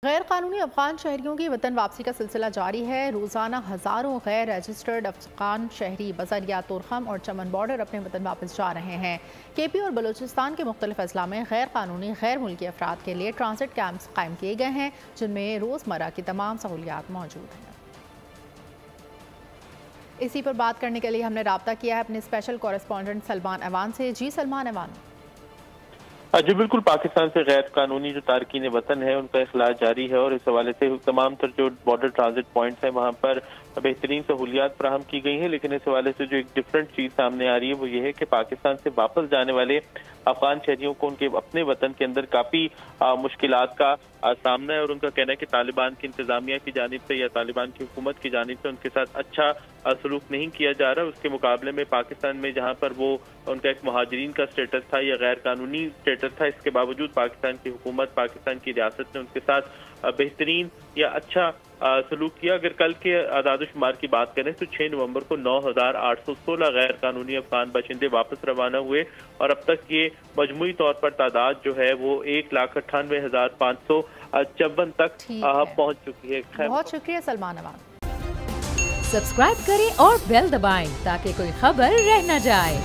गैर कानूनी अफगान शहरियों की वतन वापसी का सिलसिला जारी है। रोज़ाना हज़ारों गैर रजिस्टर्ड अफगान शहरी बजरिया तुरखम और चमन बॉर्डर अपने वतन वापस जा रहे हैं। केपी और बलूचिस्तान के मुख्तलिफ अजला में गैर कानूनी गैर मुल्की अफराद के लिए ट्रांसिट कैंप्स कायम किए गए हैं, जिनमें रोज़मर्रा की तमाम सहूलियात मौजूद हैं। इसी पर बात करने के लिए हमने रब्ता किया है अपने स्पेशल कॉरेस्पॉन्डेंट सलमान अवान से। जी सलमान अवान। जी बिल्कुल, पाकिस्तान से गैर कानूनी जो तारकीन वतन है उनका इखलास जारी है और इस हवाले से तमाम तर जो बॉर्डर ट्रांजिट पॉइंट्स हैं वहाँ पर बेहतरीन सहूलियात फराहम की गई हैं। लेकिन इस हवाले से जो एक डिफरेंट चीज़ सामने आ रही है वो ये है कि पाकिस्तान से वापस जाने वाले अफगान शहरियों को उनके अपने वतन के अंदर काफ़ी मुश्किलात का सामना है और उनका कहना है कि तालिबान की इंतजामिया की जानिब से या तालिबान की हुकूमत की जानिब से उनके साथ अच्छा सलूक नहीं किया जा रहा। उसके मुकाबले में पाकिस्तान में जहाँ पर वो उनका एक मुहाजिरीन का स्टेटस था या गैर कानूनी स्टेटस था, इसके बावजूद पाकिस्तान की हुकूमत, पाकिस्तान की रियासत ने उनके साथ बेहतरीन या अच्छा सलूक किया। अगर कल के आदादोशुमार की बात करें तो 6 नवंबर को 9,816 गैर कानूनी अफगान बाशिंदे वापस रवाना हुए और अब तक ये मजमूई तौर पर तादाद जो है वो 1,98,554 तक पहुंच चुकी है। बहुत शुक्रिया सलमान अवान। सब्सक्राइब करें और बेल दबाएं ताकि कोई खबर रह न जाए।